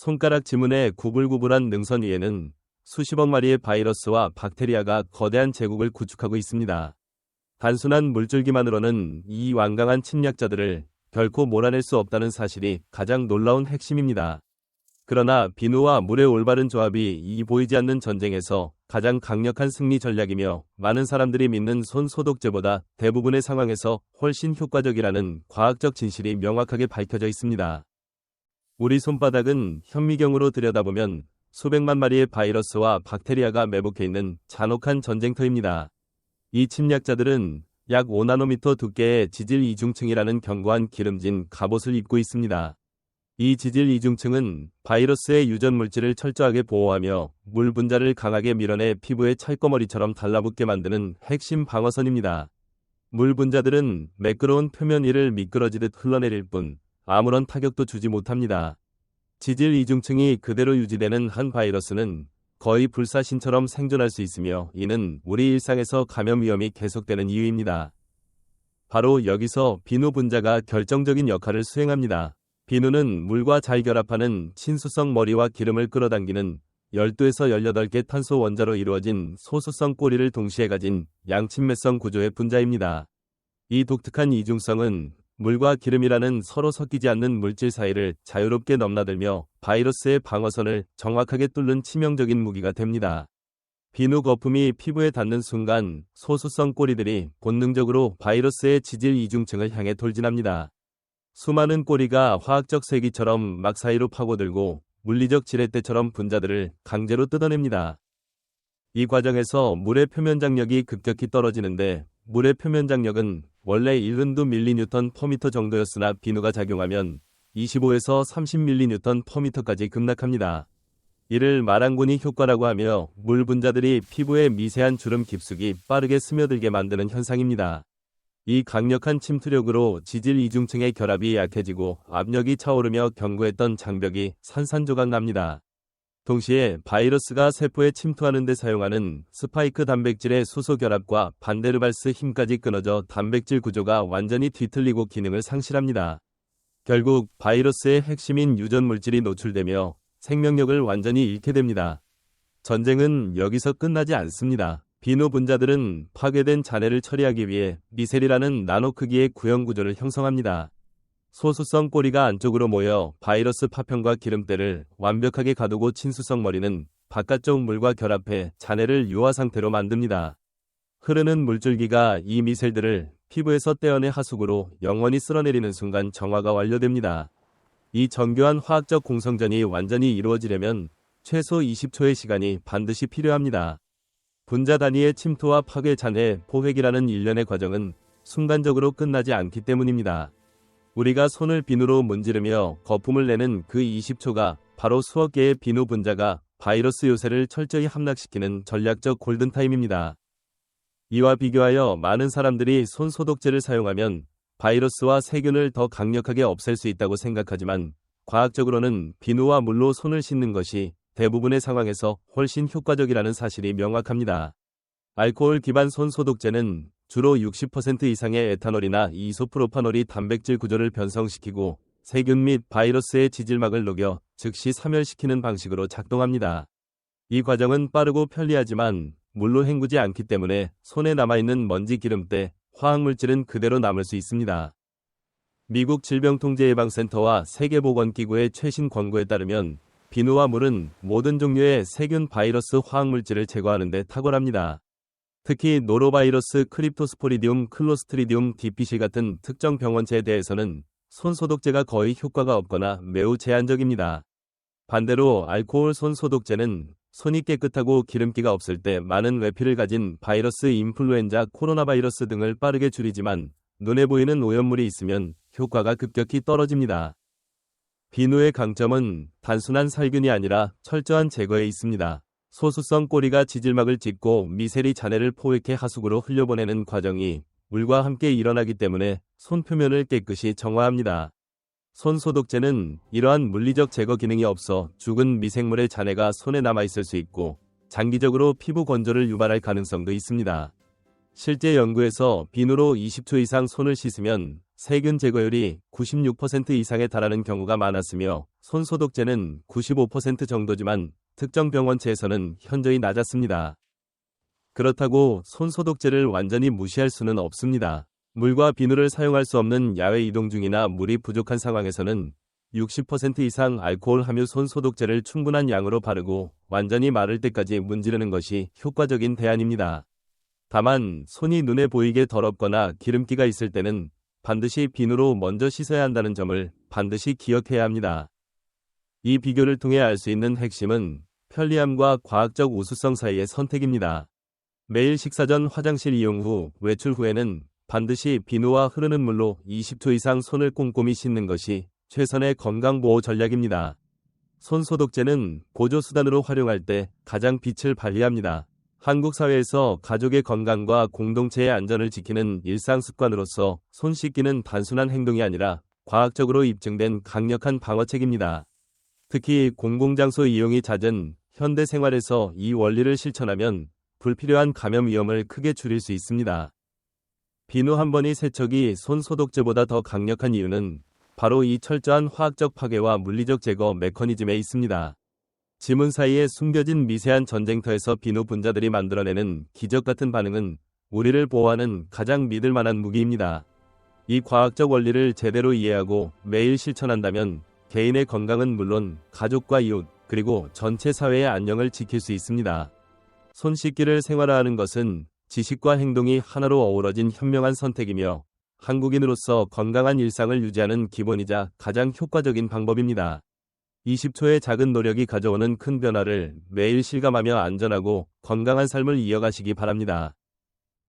손가락 지문의 구불구불한 능선 위에는 수십억 마리의 바이러스와 박테리아가 거대한 제국을 구축하고 있습니다. 단순한 물줄기만으로는 이 완강한 침략자들을 결코 몰아낼 수 없다는 사실이 가장 놀라운 핵심입니다. 그러나 비누와 물의 올바른 조합이 이 보이지 않는 전쟁에서 가장 강력한 승리 전략이며 많은 사람들이 믿는 손 소독제보다 대부분의 상황에서 훨씬 효과적이라는 과학적 진실이 명확하게 밝혀져 있습니다. 우리 손바닥은 현미경으로 들여다보면 수백만 마리의 바이러스와 박테리아가 매복해 있는 잔혹한 전쟁터입니다. 이 침략자들은 약 5나노미터 두께의 지질 이중층이라는 견고한 기름진 갑옷을 입고 있습니다. 이 지질 이중층은 바이러스의 유전 물질을 철저하게 보호하며 물 분자를 강하게 밀어내 피부에 찰거머리처럼 달라붙게 만드는 핵심 방어선입니다. 물 분자들은 매끄러운 표면 위를 미끄러지듯 흘러내릴 뿐 아무런 타격도 주지 못합니다. 지질 이중층이 그대로 유지되는 한 바이러스는 거의 불사신처럼 생존할 수 있으며 이는 우리 일상에서 감염 위험이 계속되는 이유입니다. 바로 여기서 비누 분자가 결정적인 역할을 수행합니다. 비누는 물과 잘 결합하는 친수성 머리와 기름을 끌어당기는 12에서 18개 탄소 원자로 이루어진 소수성 꼬리를 동시에 가진 양친매성 구조의 분자입니다. 이 독특한 이중성은 물과 기름이라는 서로 섞이지 않는 물질 사이를 자유롭게 넘나들며 바이러스의 방어선을 정확하게 뚫는 치명적인 무기가 됩니다. 비누 거품이 피부에 닿는 순간 소수성 꼬리들이 본능적으로 바이러스의 지질 이중층을 향해 돌진합니다. 수많은 꼬리가 화학적 세기처럼 막 사이로 파고들고 물리적 지렛대처럼 분자들을 강제로 뜯어냅니다. 이 과정에서 물의 표면 장력이 급격히 떨어지는데 물의 표면 장력은 원래 1른두 밀리뉴턴/미터 정도였으나 비누가 작용하면 25에서 30밀리뉴턴/미터까지 급락합니다. 이를 마랑군이 효과라고 하며 물 분자들이 피부에 미세한 주름 깊숙이 빠르게 스며들게 만드는 현상입니다. 이 강력한 침투력으로 지질 이중층의 결합이 약해지고 압력이 차오르며 견고했던 장벽이 산산조각 납니다. 동시에 바이러스가 세포에 침투하는 데 사용하는 스파이크 단백질의 수소 결합과 반데르발스 힘까지 끊어져 단백질 구조가 완전히 뒤틀리고 기능을 상실합니다. 결국 바이러스의 핵심인 유전 물질이 노출되며 생명력을 완전히 잃게 됩니다. 전쟁은 여기서 끝나지 않습니다. 비누 분자들은 파괴된 잔해를 처리하기 위해 미셀이라는 나노 크기의 구형 구조를 형성합니다. 소수성 꼬리가 안쪽으로 모여 바이러스 파편과 기름때를 완벽하게 가두고 친수성 머리는 바깥쪽 물과 결합해 잔해를 유화 상태로 만듭니다. 흐르는 물줄기가 이 미셀들을 피부에서 떼어내 하수구로 영원히 쓸어내리는 순간 정화가 완료됩니다. 이 정교한 화학적 공성전이 완전히 이루어지려면 최소 20초의 시간이 반드시 필요합니다. 분자 단위의 침투와 파괴 잔해 포획이라는 일련의 과정은 순간적으로 끝나지 않기 때문입니다. 우리가 손을 비누로 문지르며 거품을 내는 그 20초가 바로 수억 개의 비누 분자가 바이러스 요새를 철저히 함락시키는 전략적 골든타임입니다. 이와 비교하여 많은 사람들이 손 소독제를 사용하면 바이러스와 세균을 더 강력하게 없앨 수 있다고 생각하지만 과학적으로는 비누와 물로 손을 씻는 것이 대부분의 상황에서 훨씬 효과적이라는 사실이 명확합니다. 알코올 기반 손 소독제는 주로 60% 이상의 에탄올이나 이소프로파놀이 단백질 구조를 변성시키고 세균 및 바이러스의 지질막을 녹여 즉시 사멸시키는 방식으로 작동합니다. 이 과정은 빠르고 편리하지만 물로 헹구지 않기 때문에 손에 남아있는 먼지 기름때, 화학물질은 그대로 남을 수 있습니다. 미국 질병통제예방센터와 세계보건기구의 최신 권고에 따르면 비누와 물은 모든 종류의 세균 바이러스 화학물질을 제거하는 데 탁월합니다. 특히 노로바이러스, 크립토스포리디움, 클로스트리디움 디피실 같은 특정 병원체에 대해서는 손소독제가 거의 효과가 없거나 매우 제한적입니다. 반대로 알코올 손소독제는 손이 깨끗하고 기름기가 없을 때 많은 외피를 가진 바이러스, 인플루엔자, 코로나 바이러스 등을 빠르게 줄이지만 눈에 보이는 오염물이 있으면 효과가 급격히 떨어집니다. 비누의 강점은 단순한 살균이 아니라 철저한 제거에 있습니다. 소수성 꼬리가 지질막을 찢고 미셀이 잔해를 포획해 하수구로 흘려보내는 과정이 물과 함께 일어나기 때문에 손 표면을 깨끗이 정화합니다. 손 소독제는 이러한 물리적 제거 기능이 없어 죽은 미생물의 잔해가 손에 남아있을 수 있고 장기적으로 피부 건조를 유발할 가능성도 있습니다. 실제 연구에서 비누로 20초 이상 손을 씻으면 세균 제거율이 96% 이상에 달하는 경우가 많았으며 손소독제는 95% 정도지만 특정 병원체에서는 현저히 낮았습니다. 그렇다고 손소독제를 완전히 무시할 수는 없습니다. 물과 비누를 사용할 수 없는 야외 이동 중이나 물이 부족한 상황에서는 60% 이상 알코올 함유 손소독제를 충분한 양으로 바르고 완전히 마를 때까지 문지르는 것이 효과적인 대안입니다. 다만 손이 눈에 보이게 더럽거나 기름기가 있을 때는 반드시 비누로 먼저 씻어야 한다는 점을 반드시 기억해야 합니다. 이 비교를 통해 알 수 있는 핵심은 편리함과 과학적 우수성 사이의 선택입니다. 매일 식사 전 화장실 이용 후 외출 후에는 반드시 비누와 흐르는 물로 20초 이상 손을 꼼꼼히 씻는 것이 최선의 건강보호 전략입니다. 손소독제는 보조수단으로 활용할 때 가장 빛을 발휘합니다. 한국 사회에서 가족의 건강과 공동체의 안전을 지키는 일상 습관으로서 손 씻기는 단순한 행동이 아니라 과학적으로 입증된 강력한 방어책입니다. 특히 공공장소 이용이 잦은 현대 생활에서 이 원리를 실천하면 불필요한 감염 위험을 크게 줄일 수 있습니다. 비누 한 번의 세척이 손소독제보다 더 강력한 이유는 바로 이 철저한 화학적 파괴와 물리적 제거 메커니즘에 있습니다. 지문 사이에 숨겨진 미세한 전쟁터에서 비누 분자들이 만들어내는 기적 같은 반응은 우리를 보호하는 가장 믿을 만한 무기입니다. 이 과학적 원리를 제대로 이해하고 매일 실천한다면 개인의 건강은 물론 가족과 이웃 그리고 전체 사회의 안녕을 지킬 수 있습니다. 손 씻기를 생활화하는 것은 지식과 행동이 하나로 어우러진 현명한 선택이며 한국인으로서 건강한 일상을 유지하는 기본이자 가장 효과적인 방법입니다. 20초의 작은 노력이 가져오는 큰 변화를 매일 실감하며 안전하고 건강한 삶을 이어가시기 바랍니다.